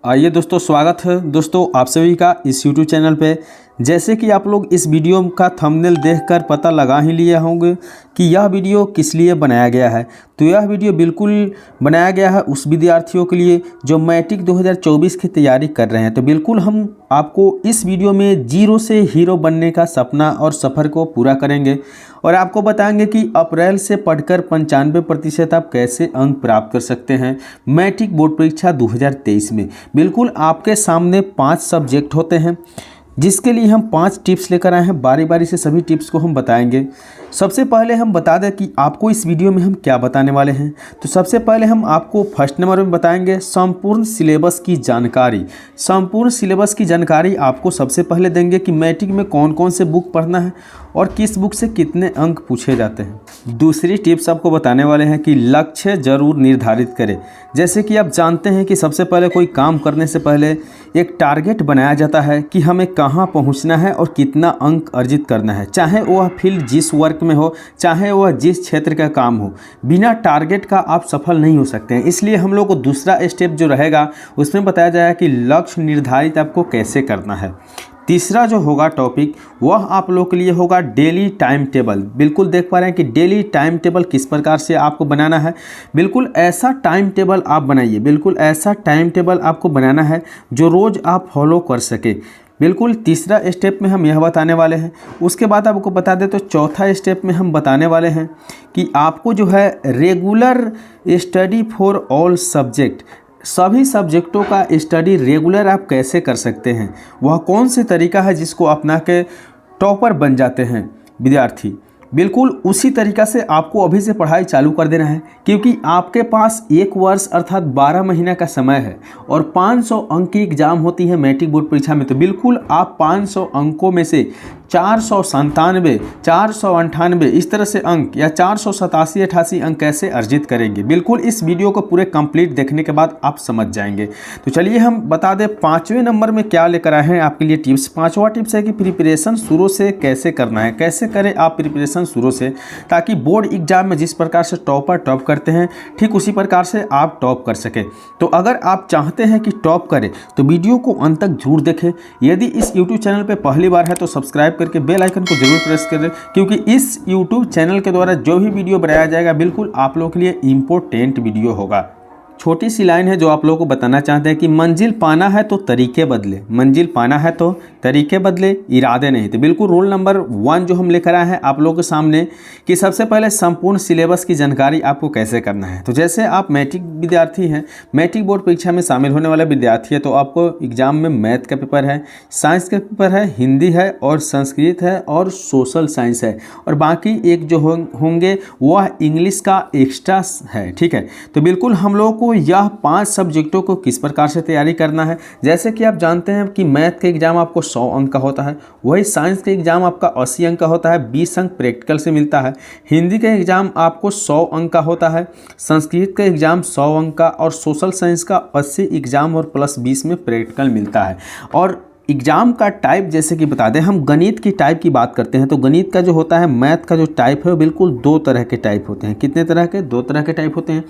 आइए दोस्तों, स्वागत है दोस्तों आप सभी का इस YouTube चैनल पे। जैसे कि आप लोग इस वीडियो का थंबनेल देखकर पता लगा ही लिए होंगे कि यह वीडियो किस लिए बनाया गया है। तो यह वीडियो बिल्कुल बनाया गया है उस विद्यार्थियों के लिए जो मैट्रिक 2024 की तैयारी कर रहे हैं। तो बिल्कुल हम आपको इस वीडियो में जीरो से हीरो बनने का सपना और सफ़र को पूरा करेंगे और आपको बताएंगे कि अप्रैल से पढ़कर 95% आप कैसे अंक प्राप्त कर सकते हैं मैट्रिक बोर्ड परीक्षा 2023 में। बिल्कुल आपके सामने 5 सब्जेक्ट होते हैं जिसके लिए हम 5 टिप्स लेकर आए हैं। बारी बारी से सभी टिप्स को हम बताएंगे। सबसे पहले हम बता दें कि आपको इस वीडियो में हम क्या बताने वाले हैं। तो सबसे पहले हम आपको फर्स्ट नंबर में बताएंगे संपूर्ण सिलेबस की जानकारी। संपूर्ण सिलेबस की जानकारी आपको सबसे पहले देंगे कि मैट्रिक में कौन कौन से बुक पढ़ना है और किस बुक से कितने अंक पूछे जाते हैं। दूसरी टिप्स आपको बताने वाले हैं कि लक्ष्य जरूर निर्धारित करें। जैसे कि आप जानते हैं कि सबसे पहले कोई काम करने से पहले एक टारगेट बनाया जाता है कि हमें कहाँ पहुँचना है और कितना अंक अर्जित करना है, चाहे वह फील्ड जिस वर्क में हो, चाहे वह जिस क्षेत्र का काम हो। बिना टारगेट का आप सफल नहीं हो सकते हैं। इसलिए हम लोग को दूसरा स्टेप जो रहेगा उसमें बताया जाएगा कि लक्ष्य निर्धारित आपको कैसे करना है। तीसरा जो होगा टॉपिक वह आप लोग के लिए होगा डेली टाइम टेबल। बिल्कुल देख पा रहे हैं कि डेली टाइम टेबल किस प्रकार से आपको बनाना है। बिल्कुल ऐसा टाइम टेबल आप बनाइए, बिल्कुल ऐसा टाइम टेबल आपको बनाना है जो रोज़ आप फॉलो कर सके। बिल्कुल तीसरा स्टेप में हम यह बताने वाले हैं। उसके बाद आपको बता दें तो चौथा स्टेप में हम बताने वाले हैं कि आपको जो है regular study for all subject, सभी सब्जेक्टों का स्टडी रेगुलर आप कैसे कर सकते हैं, वह कौन से तरीका है जिसको अपना के टॉपर बन जाते हैं विद्यार्थी। बिल्कुल उसी तरीका से आपको अभी से पढ़ाई चालू कर देना है, क्योंकि आपके पास 1 वर्ष अर्थात 12 महीने का समय है और 500 अंक की एग्ज़ाम होती है मैट्रिक बोर्ड परीक्षा में। तो बिल्कुल आप 500 अंकों में से 497, 498 इस तरह से अंक या 487, 88 अंक कैसे अर्जित करेंगे। बिल्कुल इस वीडियो को पूरे कंप्लीट देखने के बाद आप समझ जाएंगे। तो चलिए हम बता दें 5वें नंबर में क्या लेकर आए हैं आपके लिए टिप्स। 5वां टिप्स है कि प्रिपरेशन शुरू से कैसे करना है। कैसे करें आप प्रिपरेशन शुरू से, ताकि बोर्ड एग्जाम में जिस प्रकार से टॉपर टॉप करते हैं ठीक उसी प्रकार से आप टॉप कर सकें। तो अगर आप चाहते हैं कि टॉप करें तो वीडियो को अंत तक जरूर देखें। यदि इस YouTube चैनल पर पहली बार है तो सब्सक्राइब करके बेल आइकन को जरूर प्रेस करें, क्योंकि इस YouTube चैनल के द्वारा जो भी वीडियो बनाया जाएगा बिल्कुल आप लोगों के लिए इम्पोर्टेंट वीडियो होगा। छोटी सी लाइन है जो आप लोगों को बताना चाहते हैं कि मंजिल पाना है तो तरीके बदले, मंजिल पाना है तो तरीके बदले, इरादे नहीं। तो बिल्कुल रोल नंबर 1 जो हम लेकर आए हैं आप लोगों के सामने कि सबसे पहले संपूर्ण सिलेबस की जानकारी आपको कैसे करना है। तो जैसे आप मैट्रिक विद्यार्थी हैं, मैट्रिक बोर्ड परीक्षा में शामिल होने वाले विद्यार्थी है, तो आपको एग्जाम में मैथ का पेपर है, साइंस का पेपर है, हिंदी है और संस्कृत है और सोशल साइंस है, और बाकी एक जो होंगे वह इंग्लिश का एक्स्ट्रा है। ठीक है, तो बिल्कुल हम लोग को यह 5 सब्जेक्टों को किस प्रकार से तैयारी करना है। जैसे कि आप जानते हैं कि मैथ का एग्जाम आपको 100 अंक का होता है, वही साइंस का एग्जाम आपका 80 अंक का होता है, 20 अंक प्रैक्टिकल से मिलता है। हिंदी का एग्जाम आपको 100 अंक का होता है, संस्कृत का एग्जाम 100 अंक का, और सोशल साइंस का 80 एग्जाम और प्लस 20 में प्रैक्टिकल मिलता है। और एग्जाम का टाइप जैसे कि बता दें, हम गणित की टाइप की बात करते हैं तो गणित का जो होता है, मैथ का जो टाइप है बिल्कुल 2 तरह के टाइप होते हैं। कितने तरह के? 2 तरह के टाइप होते हैं।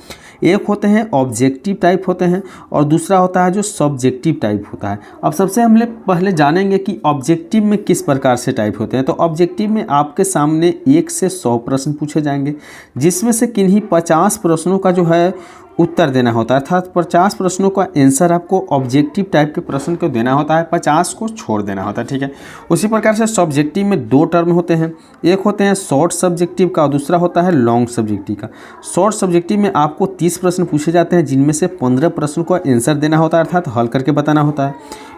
एक होते हैं ऑब्जेक्टिव टाइप होते हैं और दूसरा होता है जो सब्जेक्टिव टाइप होता है। अब सबसे हम पहले जानेंगे कि ऑब्जेक्टिव में किस प्रकार से टाइप होते हैं। तो ऑब्जेक्टिव में आपके सामने 1 से 100 प्रश्न पूछे जाएंगे, जिसमें से किन्हीं 50 प्रश्नों का जो है उत्तर देना होता है, अर्थात 50 प्रश्नों का आंसर आपको ऑब्जेक्टिव टाइप के प्रश्न को देना होता है, 50 को छोड़ देना होता है। ठीक है, उसी प्रकार से सब्जेक्टिव में 2 टर्म होते हैं, एक होते हैं शॉर्ट सब्जेक्टिव का और दूसरा होता है लॉन्ग सब्जेक्टिव का। शॉर्ट सब्जेक्टिव में आपको 30 प्रश्न पूछे जाते हैं, जिनमें से 15 प्रश्न को आंसर देना होता है, अर्थात हल करके बताना होता है।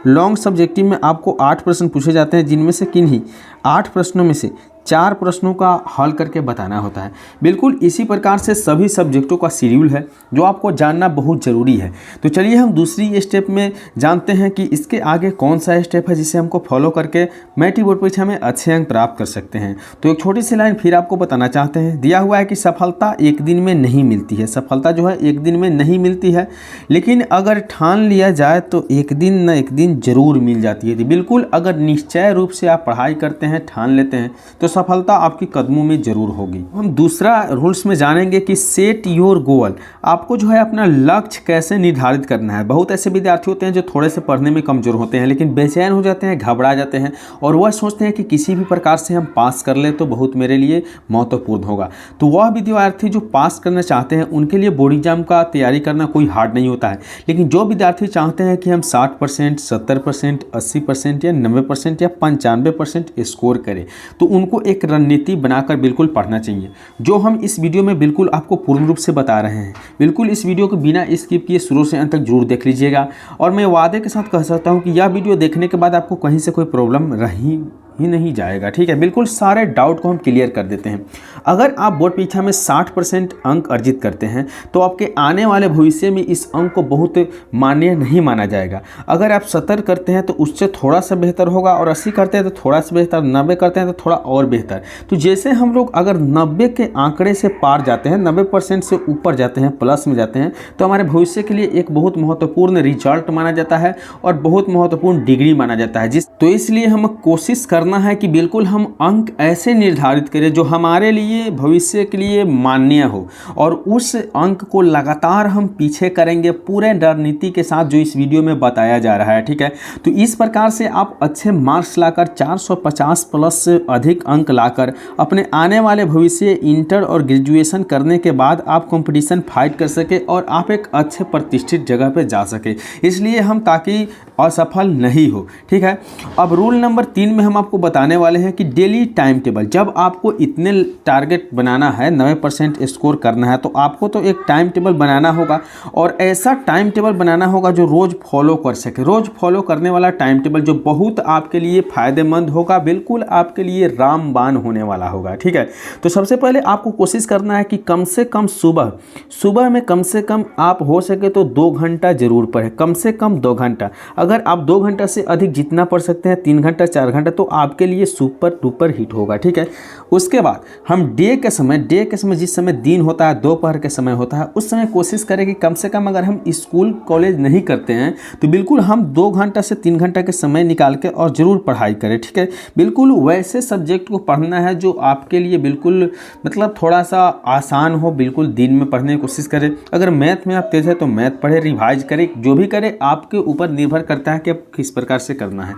लॉन्ग सब्जेक्टिव में आपको 8 प्रश्न पूछे जाते हैं, जिनमें से किन्हीं 8 प्रश्नों में से 4 प्रश्नों का हल करके बताना होता है। बिल्कुल इसी प्रकार से सभी सब्जेक्टों का शेड्यूल है जो आपको जानना बहुत ज़रूरी है। तो चलिए हम दूसरी स्टेप में जानते हैं कि इसके आगे कौन सा स्टेप है जिसे हमको फॉलो करके मैट्रिक बोर्ड परीक्षा में अच्छे अंक प्राप्त कर सकते हैं। तो एक छोटी सी लाइन फिर आपको बताना चाहते हैं। दिया हुआ है कि सफलता एक दिन में नहीं मिलती है, सफलता जो है एक दिन में नहीं मिलती है, लेकिन अगर ठान लिया जाए तो एक दिन न एक दिन जरूर मिल जाती है। बिल्कुल अगर निश्चय रूप से आप पढ़ाई करते हैं, ठान लेते हैं, तो सफलता आपके कदमों में जरूर होगी। हम दूसरा रूल्स में जानेंगे कि सेट योर गोल, आपको जो है अपना लक्ष्य कैसे निर्धारित करना है। बहुत ऐसे विद्यार्थी होते हैं जो थोड़े से पढ़ने में कमज़ोर होते हैं, लेकिन बेचैन हो जाते हैं, घबरा जाते हैं और वह सोचते हैं कि किसी भी प्रकार से हम पास कर ले तो बहुत मेरे लिए महत्वपूर्ण होगा। तो वह विद्यार्थी जो पास करना चाहते हैं उनके लिए बोर्ड एग्जाम का तैयारी करना कोई हार्ड नहीं होता है। लेकिन जो विद्यार्थी चाहते हैं कि हम 60%, 70%, 80% या 90% या 95% स्कोर करें, तो उनको एक रणनीति बनाकर बिल्कुल पढ़ना चाहिए, जो हम इस वीडियो में बिल्कुल आपको पूर्ण रूप से बता रहे हैं। बिल्कुल इस वीडियो को बिना स्किप किए शुरू से अंत तक जरूर देख लीजिएगा और मैं वादे के साथ कह सकता हूं कि यह वीडियो देखने के बाद आपको कहीं से कोई प्रॉब्लम रही ही नहीं जाएगा। ठीक है, बिल्कुल सारे डाउट को हम क्लियर कर देते हैं। अगर आप बोर्ड परीक्षा में 60% अंक अर्जित करते हैं तो आपके आने वाले भविष्य में इस अंक को बहुत मान्य नहीं माना जाएगा। अगर आप 70 करते हैं तो उससे थोड़ा सा बेहतर होगा और 80 करते हैं तो थोड़ा सा बेहतर, 90 करते हैं तो थोड़ा और बेहतर। तो जैसे हम लोग अगर 90 के आंकड़े से पार जाते हैं, 90% से ऊपर जाते हैं, प्लस में जाते हैं, तो हमारे भविष्य के लिए एक बहुत महत्वपूर्ण रिजल्ट माना जाता है और बहुत महत्वपूर्ण डिग्री माना जाता है। तो इसलिए हम कोशिश करना है कि बिल्कुल हम अंक ऐसे निर्धारित करें जो हमारे लिए भविष्य के लिए मान्य हो और उस अंक को लगातार हम पीछे करेंगे पूरे रणनीति के साथ जो इस वीडियो में बताया जा रहा है। ठीक है, तो इस प्रकार से आप अच्छे मार्क्स लाकर 450 प्लस से अधिक अंक लाकर अपने आने वाले भविष्य इंटर और ग्रेजुएशन करने के बाद आप कंपटीशन फाइट कर सके और आप एक अच्छे प्रतिष्ठित जगह पे जा सके। इसलिए हम ताकि असफल नहीं हो। ठीक है, अब रूल नंबर 3 में हम आपको बताने वाले हैं कि डेली टाइम टेबल, जब आपको इतने टारगेट बनाना है, 90% स्कोर करना है, तो आपको तो एक टाइम टेबल बनाना होगा और ऐसा टाइम टेबल बनाना होगा जो रोज़ फॉलो कर सके। रोज़ फॉलो करने वाला टाइम टेबल जो बहुत आपके लिए फ़ायदेमंद होगा, बिल्कुल आपके लिए रामबाण होने वाला होगा। ठीक है, तो सबसे पहले आपको कोशिश करना है कि कम से कम सुबह में कम से कम आप हो सके तो 2 घंटा जरूर पढ़ें, कम से कम 2 घंटा। अगर आप 2 घंटा से अधिक जितना पढ़ सकते हैं, 3 घंटा 4 घंटा, तो आपके लिए सुपर डुपर हिट होगा। ठीक है, उसके बाद हम डे के समय जिस समय दिन होता है, दोपहर के समय होता है, उस समय कोशिश करें कि कम से कम अगर हम स्कूल कॉलेज नहीं करते हैं तो बिल्कुल हम 2 घंटा से 3 घंटा के समय निकाल के और ज़रूर पढ़ाई करें। ठीक है, बिल्कुल वैसे सब्जेक्ट को पढ़ना है जो आपके लिए बिल्कुल मतलब थोड़ा सा आसान हो, बिल्कुल दिन में पढ़ने की कोशिश करें। अगर मैथ में आप तेज है तो मैथ पढ़े, रिवाइज करें, जो भी करें आपके ऊपर निर्भर करता है कि आप किस प्रकार से करना है।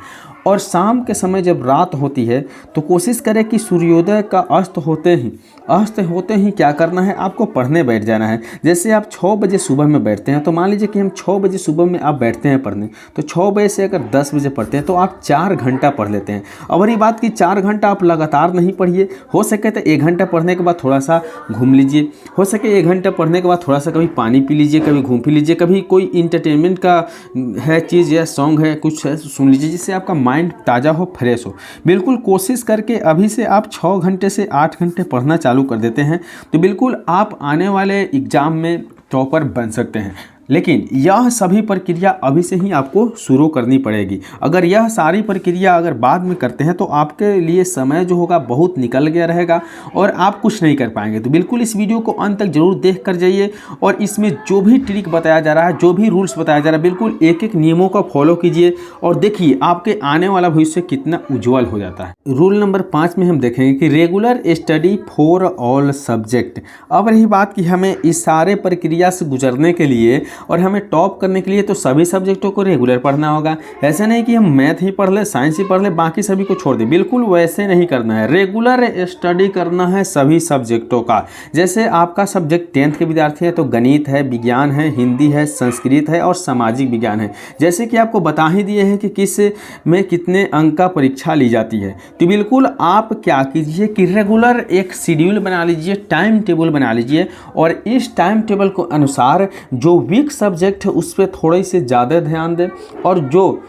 और शाम के समय जब रात होती है तो कोशिश करें कि सूर्योदय का अस्त होते ही क्या करना है, आपको पढ़ने बैठ जाना है। जैसे आप 6 बजे सुबह में बैठते हैं तो मान लीजिए कि हम 6 बजे सुबह में आप बैठते हैं पढ़ने, तो 6 बजे से अगर 10 बजे पढ़ते हैं तो आप 4 घंटा पढ़ लेते हैं। और ये बात कि 4 घंटा आप लगातार नहीं पढ़िए, हो सके तो 1 घंटा पढ़ने के बाद थोड़ा सा घूम लीजिए, हो सके 1 घंटा पढ़ने के बाद थोड़ा सा कभी पानी पी लीजिए, कभी घूम फिर लीजिए, कभी कोई इंटरटेनमेंट का है चीज़ या सॉन्ग है कुछ है सुन लीजिए, जिससे आपका माइंड ताज़ा हो, फ्रेश हो। बिल्कुल कोशिश करके अभी से आप 6 घंटे से 8 घंटे पढ़ना चालू कर देते हैं तो बिल्कुल आप आने वाले एग्ज़ाम में टॉपर बन सकते हैं। लेकिन यह सभी प्रक्रिया अभी से ही आपको शुरू करनी पड़ेगी। अगर यह सारी प्रक्रिया अगर बाद में करते हैं तो आपके लिए समय जो होगा बहुत निकल गया रहेगा और आप कुछ नहीं कर पाएंगे। तो बिल्कुल इस वीडियो को अंत तक जरूर देख कर जाइए और इसमें जो भी ट्रिक बताया जा रहा है, जो भी रूल्स बताया जा रहा है, बिल्कुल एक एक नियमों का फॉलो कीजिए और देखिए आपके आने वाला भविष्य कितना उज्जवल हो जाता है। रूल नंबर 5 में हम देखेंगे कि regular study for all subject. अब रही बात कि हमें इस सारे प्रक्रिया से गुजरने के लिए और हमें टॉप करने के लिए तो सभी सब्जेक्टों को रेगुलर पढ़ना होगा। ऐसा नहीं कि हम मैथ ही पढ़ ले, साइंस ही पढ़ ले, बाकी सभी को छोड़ दें, बिल्कुल वैसे नहीं करना है। रेगुलर स्टडी करना है सभी सब्जेक्टों का। जैसे आपका सब्जेक्ट 10th के विद्यार्थी है तो गणित है, विज्ञान है, हिंदी है, संस्कृत है और सामाजिक विज्ञान है। जैसे कि आपको बता ही दिए हैं कि किस में कितने अंक का परीक्षा ली जाती है, तो बिल्कुल आप क्या कीजिए कि रेगुलर एक शेड्यूल बना लीजिए, टाइम टेबल बना लीजिए और इस टाइम टेबल को अनुसार जो वीक सब्जेक्ट है उस पर थोड़ी से ज़्यादा ध्यान दें और जो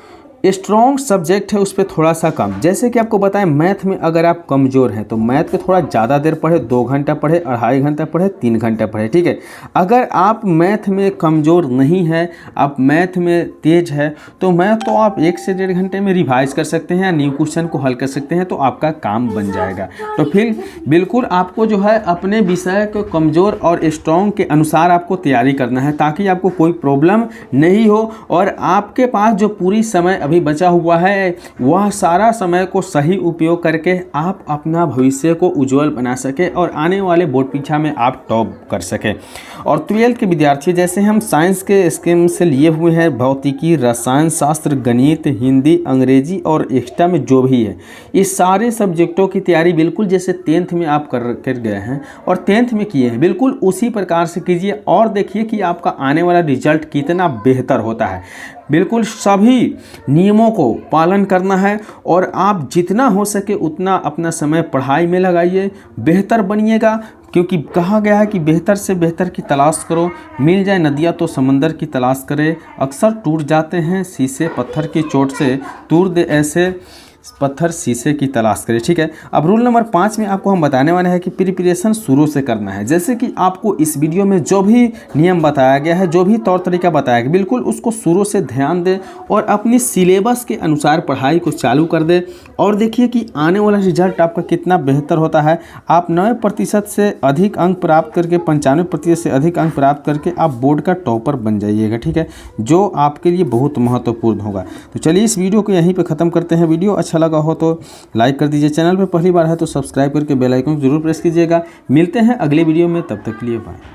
स्ट्रॉन्ग सब्जेक्ट है उस पर थोड़ा सा कम। जैसे कि आपको बताएं मैथ में अगर आप कमज़ोर हैं तो मैथ पे थोड़ा ज़्यादा देर पढ़े, 2 घंटा पढ़े, 2.5 घंटा पढ़े, 3 घंटा पढ़े। ठीक है, अगर आप मैथ में कमज़ोर नहीं है, आप मैथ में तेज है तो मैथ तो आप 1 से 1.5 घंटे में रिवाइज कर सकते हैं, न्यू क्वेश्चन को हल कर सकते हैं, तो आपका काम बन जाएगा। तो फिर बिल्कुल आपको जो है अपने विषय को कमज़ोर और स्ट्रॉन्ग के अनुसार आपको तैयारी करना है ताकि आपको कोई प्रॉब्लम नहीं हो और आपके पास जो पूरी समय अभी बचा हुआ है वह सारा समय को सही उपयोग करके आप अपना भविष्य को उज्जवल बना सके और आने वाले बोर्ड परीक्षा में आप टॉप कर सके। और 12th के विद्यार्थी जैसे हम साइंस के स्ट्रीम से लिए हुए हैं, भौतिकी, रसायन शास्त्र, गणित, हिंदी, अंग्रेजी और एक्स्ट्रा में जो भी है, इस सारे सब्जेक्टों की तैयारी बिल्कुल जैसे 10th में आप कर गए हैं और 10th में किए हैं, बिल्कुल उसी प्रकार से कीजिए और देखिए कि आपका आने वाला रिजल्ट कितना बेहतर होता है। बिल्कुल सभी नियमों को पालन करना है और आप जितना हो सके उतना अपना समय पढ़ाई में लगाइए, बेहतर बनिएगा, क्योंकि कहा गया है कि बेहतर से बेहतर की तलाश करो, मिल जाए नदियाँ तो समंदर की तलाश करे, अक्सर टूट जाते हैं शीशे पत्थर की चोट से, तूर दे ऐसे पत्थर शीशे की तलाश करें। ठीक है, अब रूल नंबर 5 में आपको हम बताने वाले हैं कि प्रिपरेशन शुरू से करना है। जैसे कि आपको इस वीडियो में जो भी नियम बताया गया है, जो भी तौर तरीका बताया गया, बिल्कुल उसको शुरू से ध्यान दें और अपनी सिलेबस के अनुसार पढ़ाई को चालू कर दें और देखिए कि आने वाला रिजल्ट आपका कितना बेहतर होता है। आप 90% से अधिक अंक प्राप्त करके 95% से अधिक अंक प्राप्त करके आप बोर्ड का टॉपर बन जाइएगा। ठीक है, जो आपके लिए बहुत महत्वपूर्ण होगा। तो चलिए इस वीडियो को यहीं पर ख़त्म करते हैं। वीडियो अच्छा लगा हो तो लाइक कर दीजिए, चैनल पर पहली बार है तो सब्सक्राइब करके बेल आइकन जरूर प्रेस कीजिएगा। मिलते हैं अगले वीडियो में, तब तक के लिए बाय।